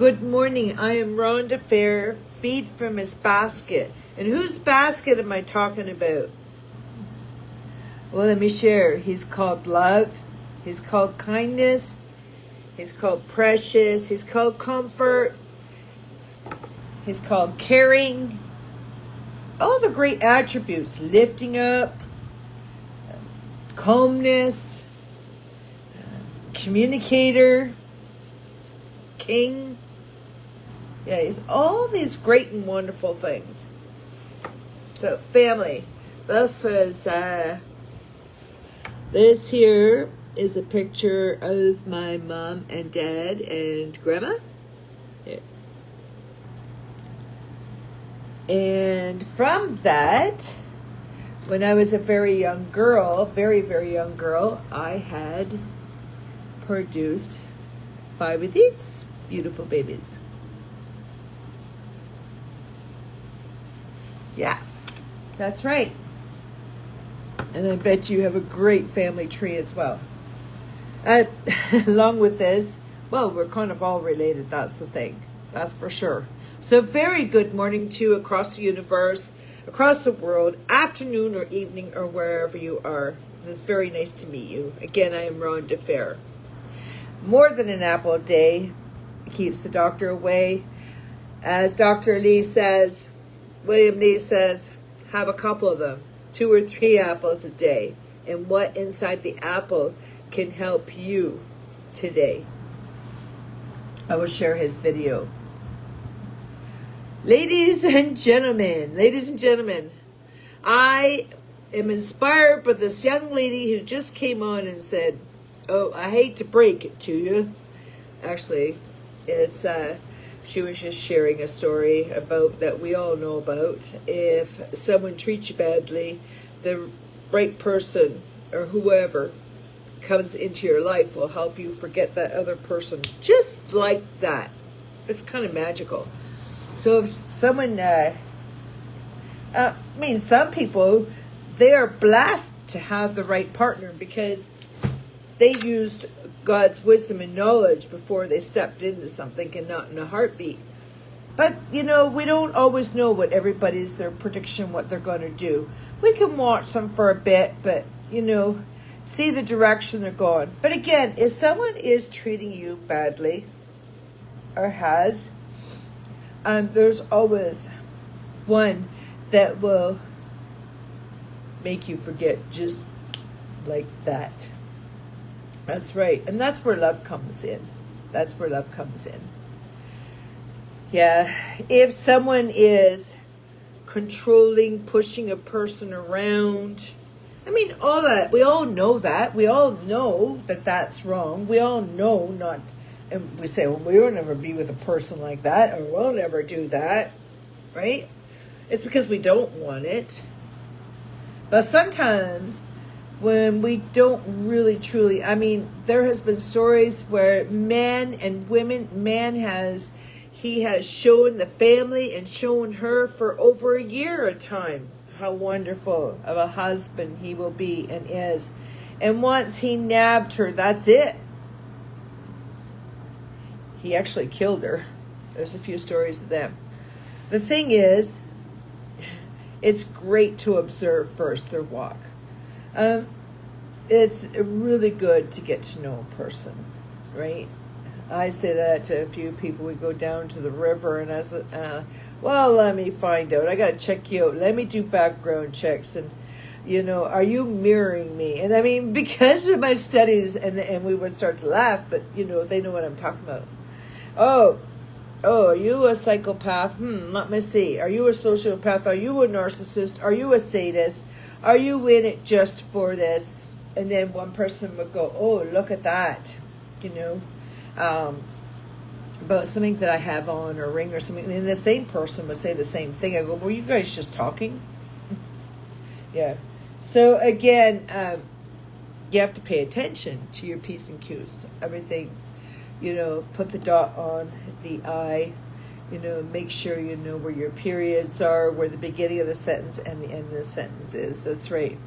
Good morning. I am Rhonda Fair. Feed from his basket. And whose basket am I talking about? Well, let me share. He's called love. He's called kindness. He's called precious. He's called comfort. He's called caring. All the great attributes. Lifting up. Calmness. Communicator. King. Yeah, he's all these great and wonderful things. So, family. This here is a picture of my mom and dad and grandma. Yeah. And from that, when I was a very young girl, very, very young girl, I had produced 5 of these beautiful babies. Yeah, that's right. And I bet you have a great family tree as well. Along with this, well, we're kind of all related. That's the thing. That's for sure. So very good morning to you across the universe, across the world, afternoon or evening or wherever you are. It's very nice to meet you. Again, I am Rhonda Fair. More than an apple a day keeps the doctor away. As Dr. Lee says, William Lee says, have a couple of them, 2 or 3 apples a day. And what inside the apple can help you today? I will share his video. Ladies and gentlemen, I am inspired by this young lady who just came on and said, oh, I hate to break it to you. Actually, it's she was just sharing a story about that we all know about. If someone treats you badly, the right person or whoever comes into your life will help you forget that other person. Just like that. It's kind of magical. So if someone, some people, they are blessed to have the right partner because they used God's wisdom and knowledge before they stepped into something and not in a heartbeat. But, we don't always know what everybody's, their prediction, what they're going to do. We can watch them for a bit, but, see the direction they're going. But again, if someone is treating you badly or has, there's always one that will make you forget just like that. That's right. And that's where love comes in. Yeah. If someone is controlling, pushing a person around, all that, we all know that. We all know that that's wrong. We all know not, and we say, well, we will never be with a person like that, or we'll never do that, right? It's because we don't want it. But sometimes when we don't really truly, there has been stories where men and women, he has shown the family and shown her for over a year at a time how wonderful of a husband he will be and is. And once he nabbed her, that's it. He actually killed her. There's a few stories of them. The thing is, it's great to observe first their walk. It's really good to get to know a person, right? I say that to a few people. We go down to the river and I said, well, let me find out. I got to check you out. Let me do background checks. And, are you mirroring me? And because of my studies, and we would start to laugh, but, they know what I'm talking about. Oh, are you a psychopath? Let me see. Are you a sociopath? Are you a narcissist? Are you a sadist? Are you in it just for this? And then one person would go, oh, look at that, about something that I have on or a ring or something. And the same person would say the same thing. I go, were you guys just talking? Yeah. So again, you have to pay attention to your P's and Q's. Everything, put the dot on the I, make sure you know where your periods are, where the beginning of the sentence and the end of the sentence is. That's right.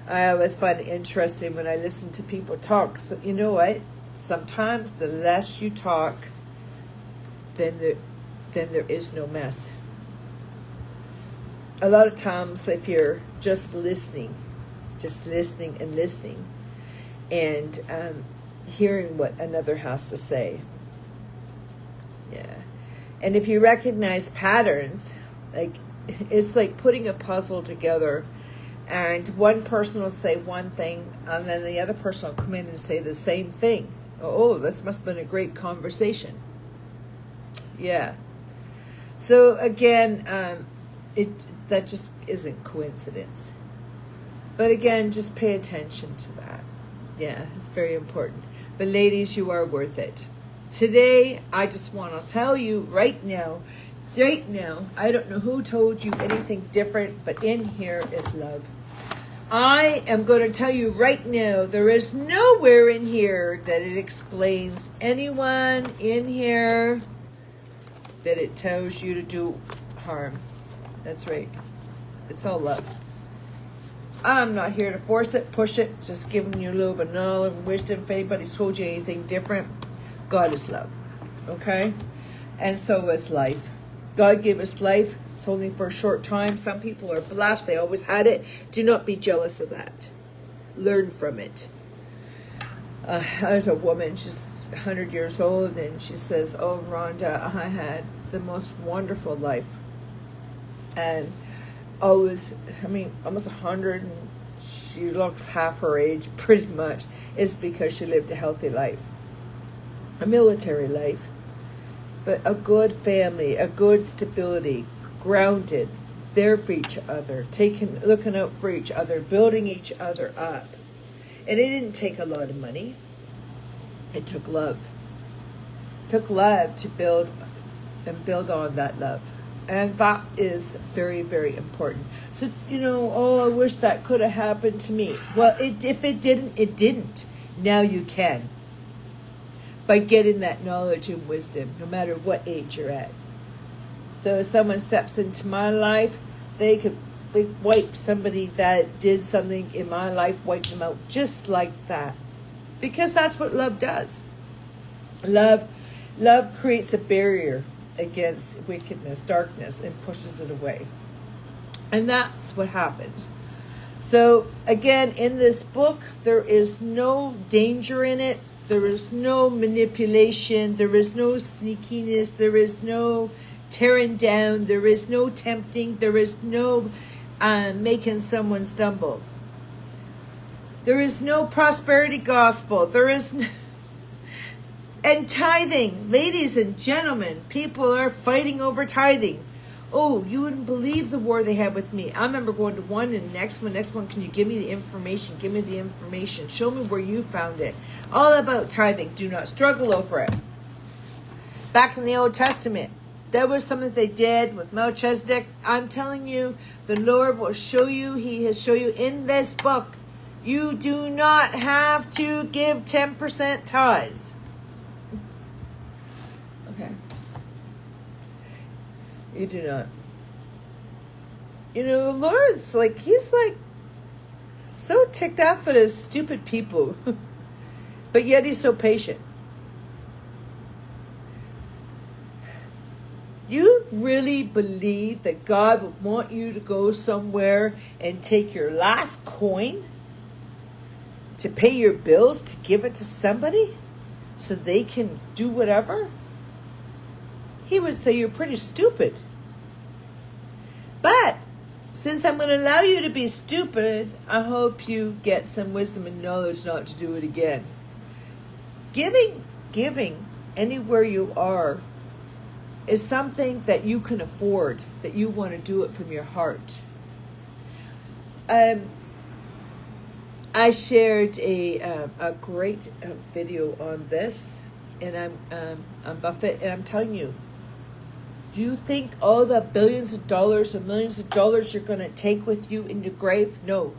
I always find it interesting when I listen to people talk. So, you know what? Sometimes the less you talk, then there is no mess. A lot of times, if you're just listening and hearing what another has to say. Yeah. And if you recognize patterns, like it's like putting a puzzle together, and one person will say one thing and then the other person will come in and say the same thing. Oh, this must have been a great conversation. Yeah. So again, that just isn't coincidence. But again, just pay attention to that. Yeah, it's very important. But ladies, you are worth it. Today, I just want to tell you right now, I don't know who told you anything different, but in here is love. I am going to tell you right now, there is nowhere in here that it explains anyone in here that it tells you to do harm. That's right. It's all love. I'm not here to force it, push it, just giving you a little bit of knowledge and wisdom. If anybody's told you anything different, God is love. Okay? And so is life. God gave us life. It's only for a short time. Some people are blessed. They always had it. Do not be jealous of that. Learn from it. There's a woman, she's 100 years old, and she says, oh, Rhonda, I had the most wonderful life. And almost 100, and she looks half her age pretty much. It's because she lived a healthy life. A military life. But a good family, a good stability, grounded, there for each other, looking out for each other, building each other up. And it didn't take a lot of money. It took love. It took love to build on that love. And that is very, very important. So, I wish that could have happened to me. Well, if it didn't, it didn't. Now you can. By getting that knowledge and wisdom, no matter what age you're at. So if someone steps into my life, they could wipe somebody that did something in my life, wipe them out just like that. Because that's what love does. Love creates a barrier against wickedness, darkness, and pushes it away. And that's what happens. So again, in this book, there is no danger in it. There is no manipulation. There is no sneakiness. There is no tearing down. There is no tempting. There is no making someone stumble. There is no prosperity gospel. There is no... And tithing. Ladies and gentlemen, people are fighting over tithing. Oh, you wouldn't believe the war they had with me. I remember going to one and next one, can you give me the information? Give me the information. Show me where you found it. All about tithing. Do not struggle over it. Back in the Old Testament, that was something they did with Melchizedek. I'm telling you, the Lord will show you. He has shown you in this book. You do not have to give 10% tithes. Okay. You do not. The Lord's he's so ticked off at his stupid people. But yet he's so patient. You really believe that God would want you to go somewhere and take your last coin to pay your bills, to give it to somebody so they can do whatever? He would say you're pretty stupid. But since I'm going to allow you to be stupid, I hope you get some wisdom and knowledge not to do it again. Giving anywhere you are is something that you can afford, that you want to do it from your heart. I shared a great video on this, and I'm Buffett, and I'm telling you, do you think all the billions of dollars and millions of dollars you're going to take with you in your grave? No.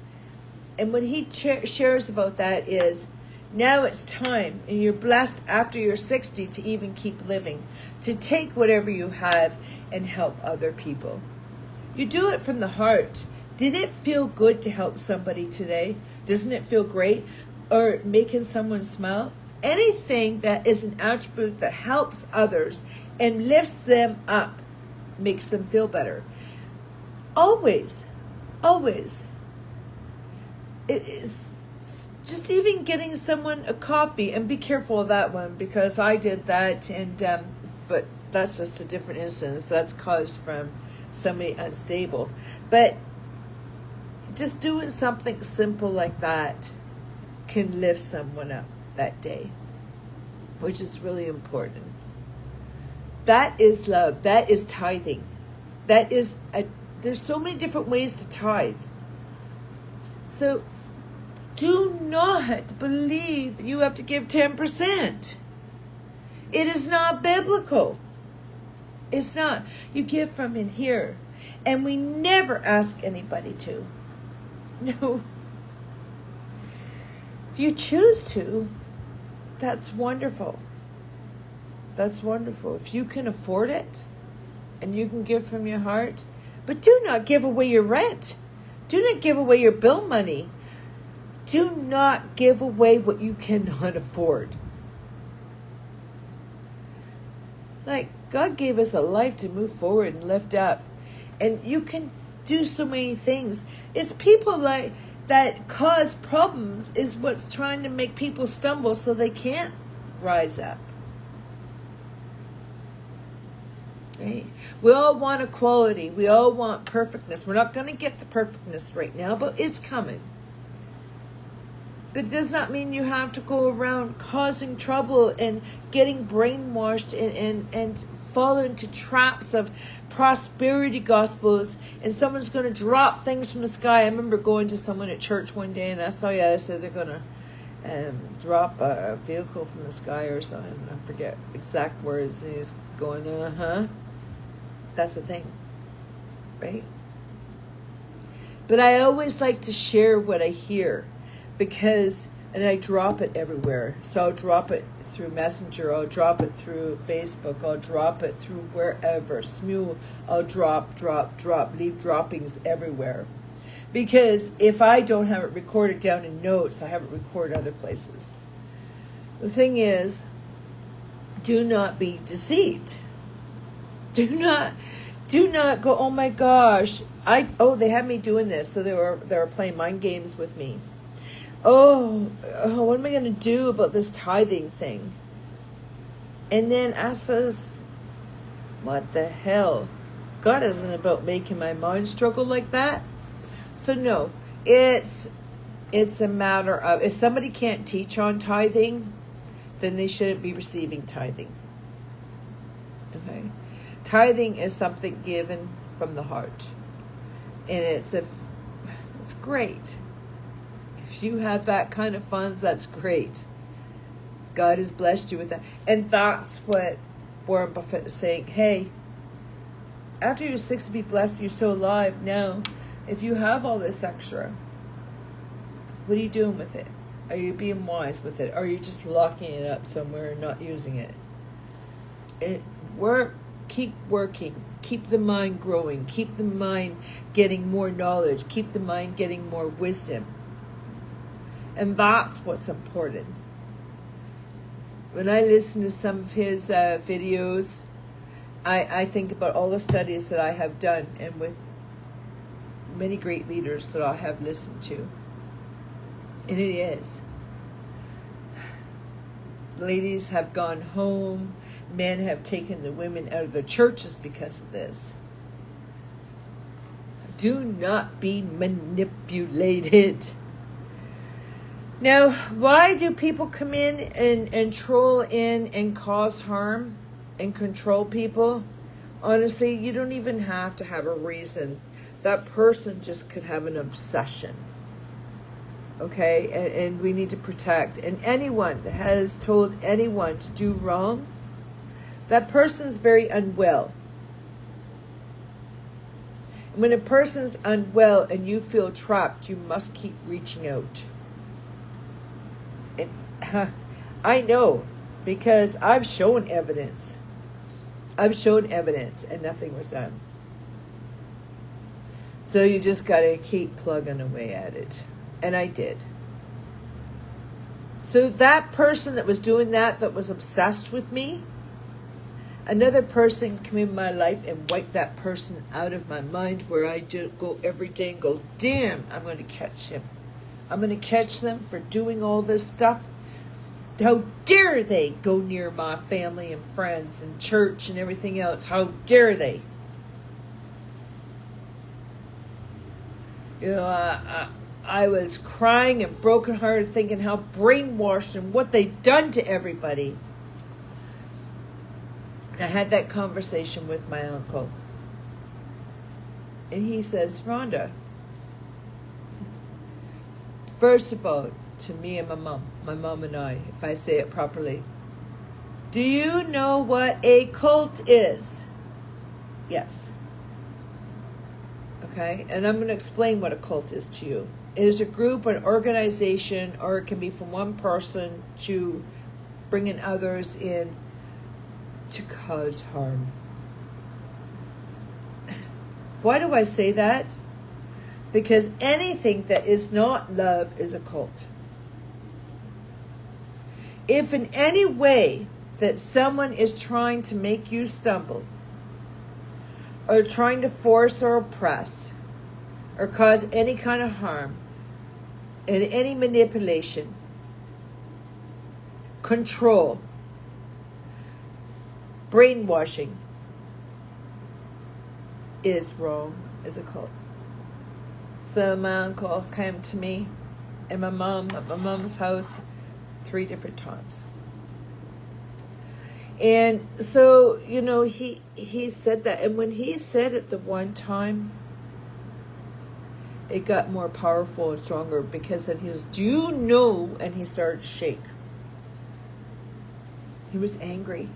And what he shares about that is, now it's time, and you're blessed after you're 60 to even keep living, to take whatever you have and help other people. You do it from the heart. Did it feel good to help somebody today? Doesn't it feel great? Or making someone smile? Anything that is an attribute that helps others and lifts them up, makes them feel better. Always, always. It is just even getting someone a coffee, and be careful of that one, because I did that, and but that's just a different instance. That's caused from somebody unstable. But just doing something simple like that can lift someone up that day, which is really important. That is love. That is tithing. There's so many different ways to tithe. So do not believe you have to give 10%. It is not biblical. It's not. You give from in here. And we never ask anybody to. No. If you choose to, that's wonderful. That's wonderful. If you can afford it and you can give from your heart, but do not give away your rent. Do not give away your bill money. Do not give away what you cannot afford. Like, God gave us a life to move forward and lift up. And you can do so many things. It's people like that cause problems is what's trying to make people stumble so they can't rise up. Right? We all want equality. We all want perfectness. We're not going to get the perfectness right now, but it's coming. But it does not mean you have to go around causing trouble and getting brainwashed and fall into traps of prosperity gospels, and someone's going to drop things from the sky. I remember going to someone at church one day, and I said they're going to drop a vehicle from the sky or something. I forget exact words. And he's going, That's the thing, right? But I always like to share what I hear, and I drop it everywhere. So I'll drop it through Messenger, I'll drop it through Facebook, I'll drop it through wherever. Smule, I'll drop, leave droppings everywhere. Because if I don't have it recorded down in notes, I have it recorded other places. The thing is, do not be deceived. Do not go, oh my gosh, they had me doing this, so they were playing mind games with me. Oh, what am I going to do about this tithing thing? And then ask us, what the hell? God isn't about making my mind struggle like that. So no, it's a matter of, if somebody can't teach on tithing, then they shouldn't be receiving tithing. Okay? Tithing is something given from the heart. And it's great. If you have that kind of funds, that's great. God has blessed you with that. And that's what Warren Buffett is saying. Hey, after you're 60, be blessed, you're still alive. Now, if you have all this extra, what are you doing with it? Are you being wise with it? Or are you just locking it up somewhere and not using it? Keep working. Keep the mind growing. Keep the mind getting more knowledge. Keep the mind getting more wisdom. And that's what's important. When I listen to some of his videos, I think about all the studies that I have done, and with many great leaders that I have listened to. And it is. Ladies have gone home. Men have taken the women out of the churches because of this. Do not be manipulated. Now, why do people come in and troll in and cause harm and control people? Honestly, you don't even have to have a reason. That person just could have an obsession. Okay? And we need to protect. And anyone that has told anyone to do wrong, that person's very unwell. When a person's unwell and you feel trapped, you must keep reaching out. And I know, because I've shown evidence. And nothing was done. So you just got to keep plugging away at it. And I did. So that person that was doing that was obsessed with me, another person come in my life and wipe that person out of my mind, where I do go every day and go, damn, I'm going to catch him. I'm going to catch them for doing all this stuff. How dare they go near my family and friends and church and everything else? How dare they? You know, I was crying and brokenhearted, thinking how brainwashed and what they've done to everybody. And I had that conversation with my uncle. And he says, Rhonda, first of all, to me and my mom and I, if I say it properly, do you know what a cult is? Yes. Okay, and I'm going to explain what a cult is to you. It is a group, an organization, or it can be from one person to bringing others in to cause harm. Why do I say that? Because anything that is not love is a cult. If in any way that someone is trying to make you stumble, or trying to force or oppress, or cause any kind of harm, and any manipulation, control, brainwashing, is wrong, is a cult. So my uncle came to me and my mom at my mom's house 3 different times. And so, you know, he said that. And when he said it the one time, it got more powerful and stronger, because then he says, do you know? And he started to shake. He was angry.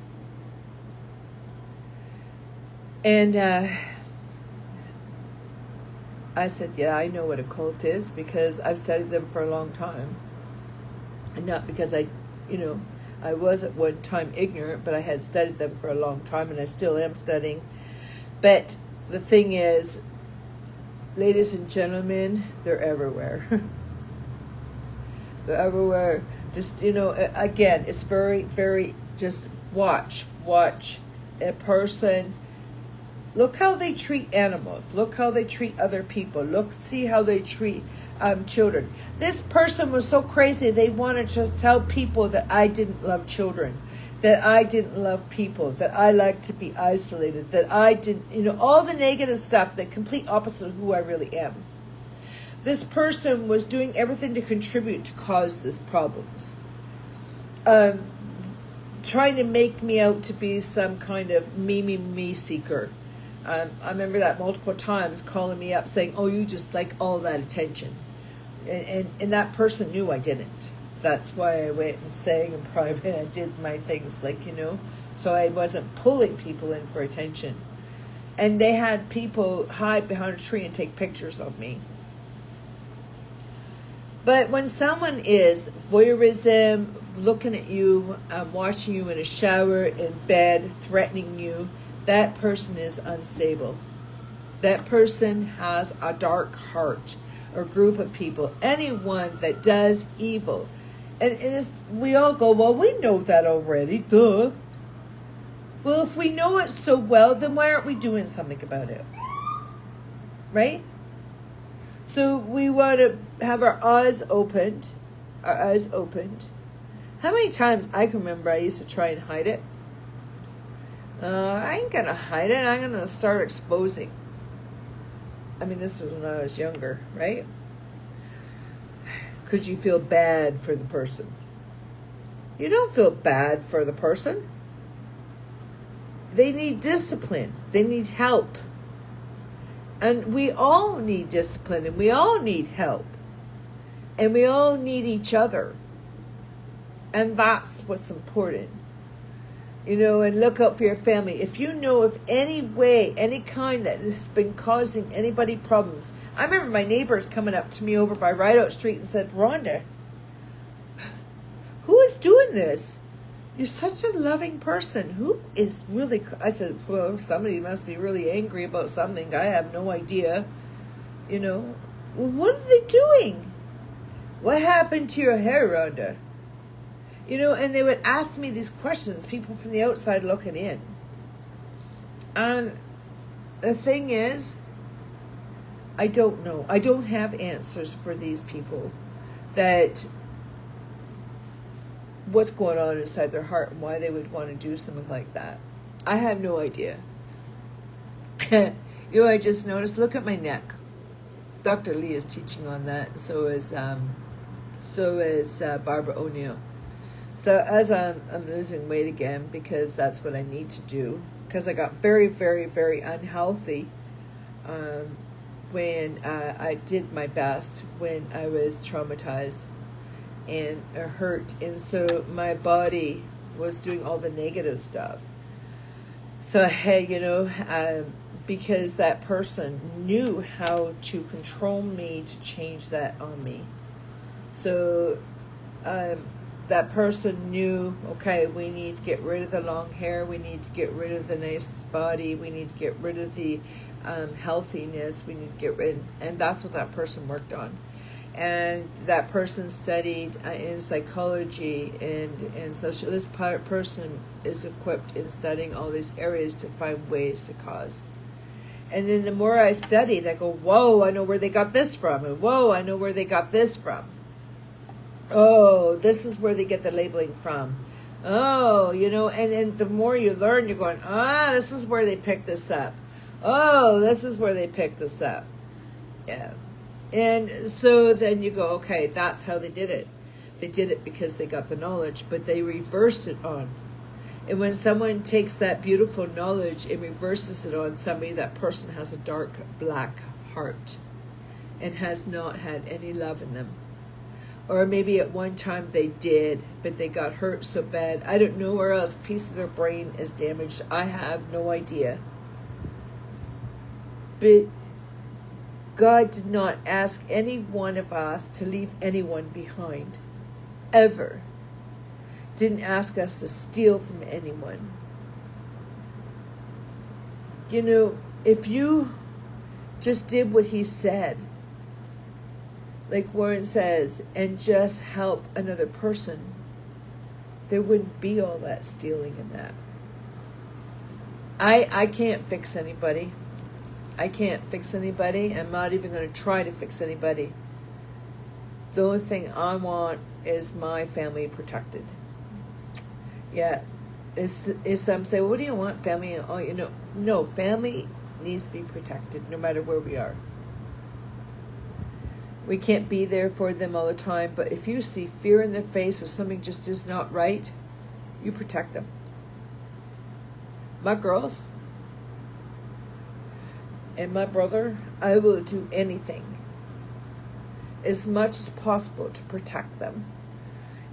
And I said, yeah, I know what a cult is, because I've studied them for a long time. And not because I was at one time ignorant, but I had studied them for a long time, and I still am studying. But the thing is, ladies and gentlemen, they're everywhere. They're everywhere. Just, again, it's very, very, just watch a person. Look how they treat animals. Look how they treat other people. See how they treat children. This person was so crazy, they wanted to tell people that I didn't love children, that I didn't love people, that I like to be isolated, that I didn't, all the negative stuff, the complete opposite of who I really am. This person was doing everything to contribute to cause these problems. Trying to make me out to be some kind of me seeker. I remember that multiple times, calling me up saying, oh, you just like all that attention. And that person knew I didn't. That's why I went and sang in private. I did my things so I wasn't pulling people in for attention. And they had people hide behind a tree and take pictures of me. But when someone is voyeurism, looking at you, watching you in a shower, in bed, threatening you, that person is unstable. That person has a dark heart, or group of people. Anyone that does evil. And we all go, well, we know that already, duh. Well, if we know it so well, then why aren't we doing something about it? Right? So we want to have our eyes opened. How many times I can remember I used to try and hide it? I ain't going to hide it. I'm going to start exposing. I mean, this was when I was younger, right? Because you feel bad for the person. You don't feel bad for the person. They need discipline. They need help. And we all need discipline, and we all need help. And we all need each other. And that's what's important. And look out for your family. If you know of any way, any kind that has been causing anybody problems. I remember my neighbors coming up to me over by Rideout Street and said, Rhonda, who is doing this? You're such a loving person. Who is really... I said, well, somebody must be really angry about something. I have no idea. Well, what are they doing? What happened to your hair, Rhonda? And they would ask me these questions, people from the outside looking in. And the thing is, I don't know. I don't have answers for these people that what's going on inside their heart and why they would want to do something like that. I have no idea. You know, I just noticed, look at my neck. Dr. Lee is teaching on that. So is Barbara O'Neill. So as I'm losing weight again, because that's what I need to do, because I got very, very, very unhealthy when I did my best when I was traumatized and hurt, and so my body was doing all the negative stuff. So hey, you know, because that person knew how to control me, to change that on me. So that person knew, okay, we need to get rid of the long hair, we need to get rid of the nice body, we need to get rid of the healthiness, we need to get rid, and that's what that person worked on. And that person studied in psychology and social. This person is equipped in studying all these areas to find ways to cause. And then the more I studied, I go, whoa, I know where they got this from. And whoa, I know where they got this from. Oh, this is where they get the labeling from. Oh, you know, and the more you learn, you're going, this is where they picked this up. Oh, this is where they picked this up. Yeah. And so then you go, okay, that's how they did it. They did it because they got the knowledge, but they reversed it on. And when someone takes that beautiful knowledge and reverses it on somebody, that person has a dark, black heart and has not had any love in them. Or maybe at one time they did, but they got hurt so bad. I don't know where else a piece of their brain is damaged. I have no idea. But God did not ask any one of us to leave anyone behind, ever. Didn't ask us to steal from anyone. You know, if you just did what he said, like Warren says, and just help another person, there wouldn't be all that stealing in that. I can't fix anybody. I can't fix anybody. I'm not even going to try to fix anybody. The only thing I want is my family protected. Yeah. Is some say, well, what do you want, family? Oh, you know, no, family needs to be protected no matter where we are. We can't be there for them all the time, but if you see fear in their face or something just is not right, you protect them. My girls and my brother, I will do anything as much as possible to protect them.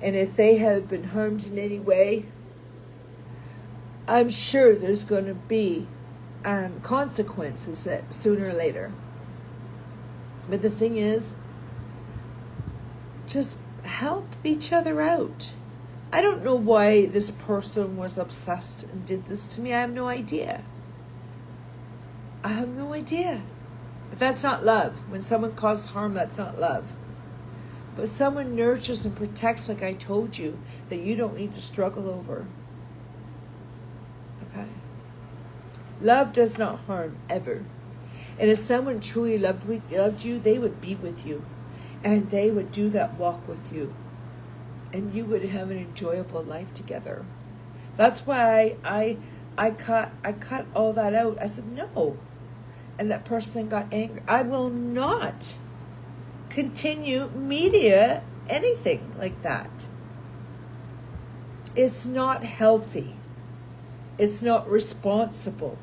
And if they have been harmed in any way, I'm sure there's going to be consequences that sooner or later. But the thing is, just help each other out. I don't know why this person was obsessed and did this to me. I have no idea. I have no idea. But that's not love. When someone causes harm, that's not love. But someone nurtures and protects, like I told you, that you don't need to struggle over. Okay? Love does not harm, ever. And if someone truly loved you, they would be with you. And they would do that walk with you. And you would have an enjoyable life together. That's why I cut all that out. I said, no. And that person got angry. I will not continue media anything like that. It's not healthy. It's not responsible.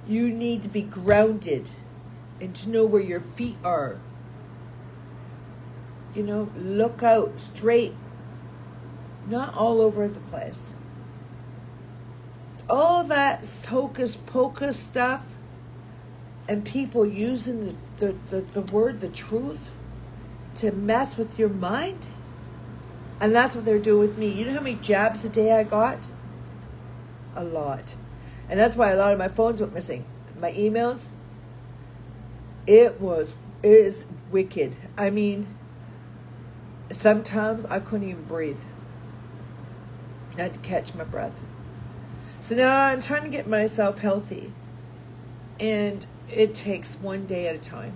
You need to be grounded and to know where your feet are. You know, look out straight, not all over the place. All that hocus pocus stuff and people using the word, the truth, to mess with your mind. And that's what they're doing with me. You know how many jabs a day I got? A lot. And that's why a lot of my phones went missing. My emails, it is wicked. I mean, sometimes I couldn't even breathe. I had to catch my breath. So now I'm trying to get myself healthy. And it takes one day at a time.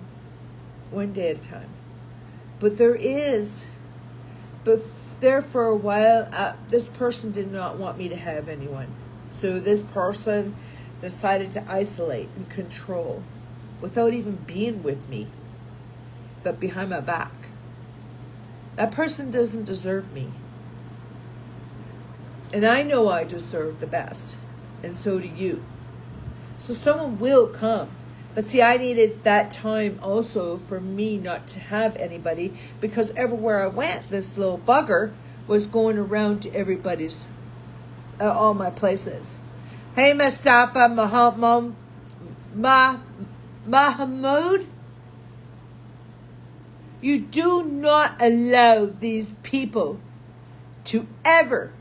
One day at a time. But there for a while, this person did not want me to have anyone. So this person decided to isolate and control without even being with me, but behind my back. That person doesn't deserve me. And I know I deserve the best. And so do you. So someone will come. But see, I needed that time also for me not to have anybody, because everywhere I went, this little bugger was going around to everybody's, all my places. Hey, Mustafa Mahmoud, you do not allow these people to ever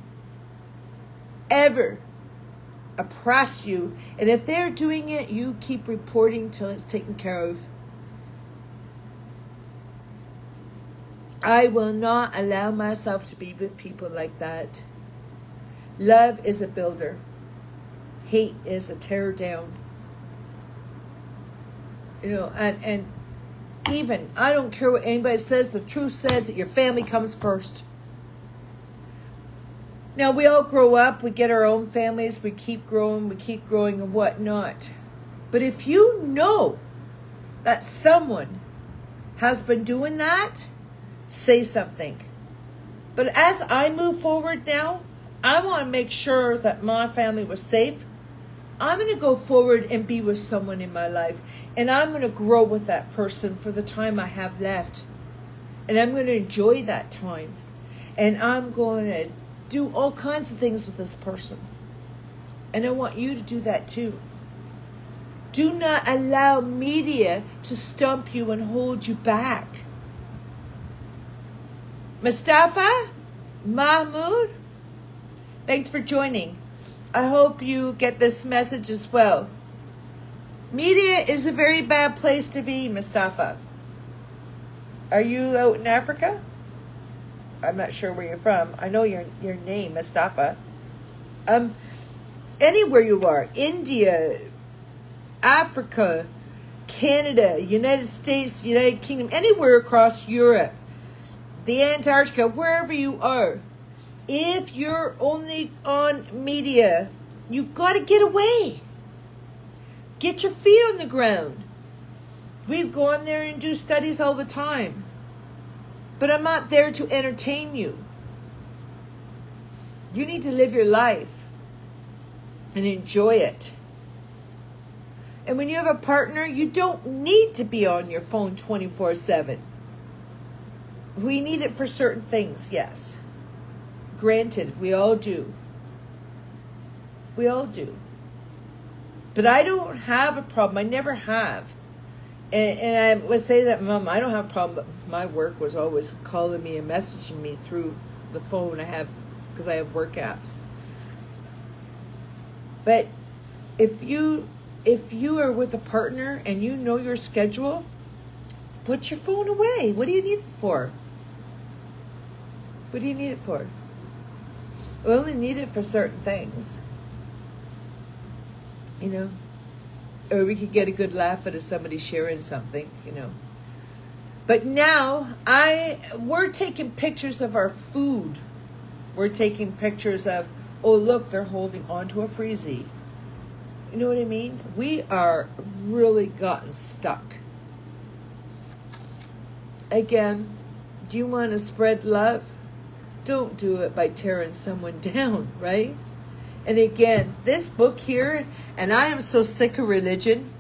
oppress you. And if they're doing it, you keep reporting till it's taken care of. I will not allow myself to be with people like that. Love is a builder. Hate is a tear down. You know, and even, I don't care what anybody says, the truth says that your family comes first. Now, we all grow up, we get our own families, we keep growing and whatnot. But if you know that someone has been doing that, say something. But as I move forward now, I want to make sure that my family was safe. I'm going to go forward and be with someone in my life. And I'm going to grow with that person for the time I have left. And I'm going to enjoy that time. And I'm going to do all kinds of things with this person. And I want you to do that too. Do not allow media to stump you and hold you back. Mustafa Mahmoud, thanks for joining. I hope you get this message as well. Media is a very bad place to be, Mustafa. Are you out in Africa? I'm not sure where you're from. I know your name, Mustafa. Anywhere you are, India, Africa, Canada, United States, United Kingdom, anywhere across Europe, the Antarctica, wherever you are, if you're only on media, you got to get away. Get your feet on the ground. We go on there and do studies all the time. But I'm not there to entertain you. You need to live your life and enjoy it. And when you have a partner, you don't need to be on your phone 24/7. We need it for certain things, yes. Granted, we all do. We all do. But I don't have a problem. I never have. And I would say that, Mom, I don't have a problem, but my work was always calling me and messaging me through the phone because I have work apps. But if you are with a partner and you know your schedule, put your phone away. What do you need it for? What do you need it for? We only need it for certain things. You know? Or we could get a good laugh out of somebody sharing something, you know. But now, we're taking pictures of our food. We're taking pictures of, oh, look, they're holding onto a freezy. You know what I mean? We are really gotten stuck. Again, do you want to spread love? Don't do it by tearing someone down, right? And again, this book here, and I am so sick of religion.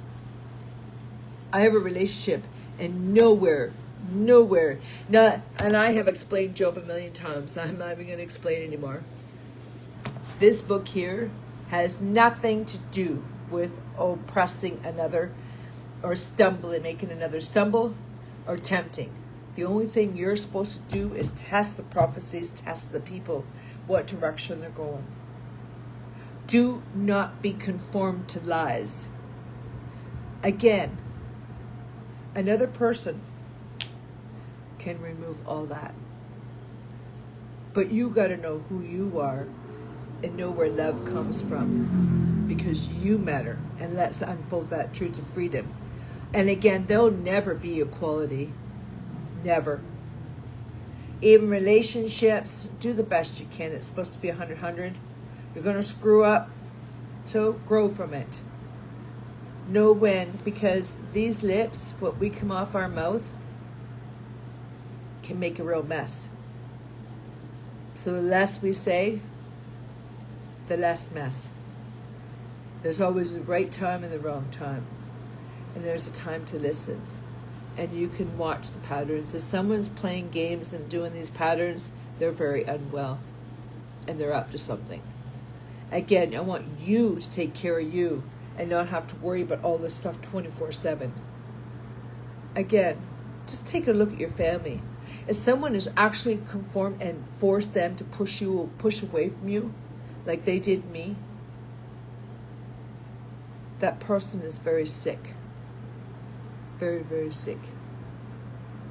I have a relationship, and nowhere. Now, and I have explained Job a million times. I'm not even going to explain anymore. This book here has nothing to do with oppressing another, or making another stumble, or tempting. The only thing you're supposed to do is test the prophecies, test the people, what direction they're going. Do not be conformed to lies. Again, another person can remove all that. But you got to know who you are and know where love comes from, because you matter. And let's unfold that truth of freedom. And again, there'll never be equality. Never. Even relationships, do the best you can. It's supposed to be 100-100. You're going to screw up, so grow from it. Know when, because these lips, what we come off our mouth, can make a real mess. So the less we say, the less mess. There's always the right time and the wrong time. And there's a time to listen. And you can watch the patterns. If someone's playing games and doing these patterns, they're very unwell. And they're up to something. Again, I want you to take care of you and not have to worry about all this stuff 24/7. Again, just take a look at your family. If someone is actually conformed and forced them to push away from you, like they did me, that person is very sick. Very, very sick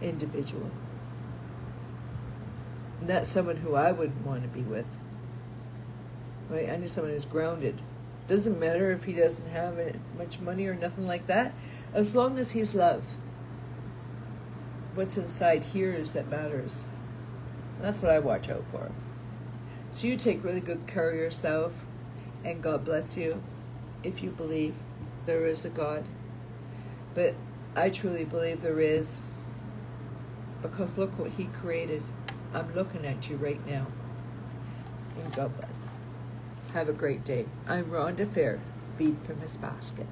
individual. And that's someone who I wouldn't want to be with. Right? I need someone who's grounded. Doesn't matter if he doesn't have much money or nothing like that, as long as he's love. What's inside here is that matters. And that's what I watch out for. So you take really good care of yourself, and God bless you if you believe there is a God. But I truly believe there is, because look what He created. I'm looking at you right now. And God bless. Have a great day. I'm Rhonda Fair. Feed from His basket.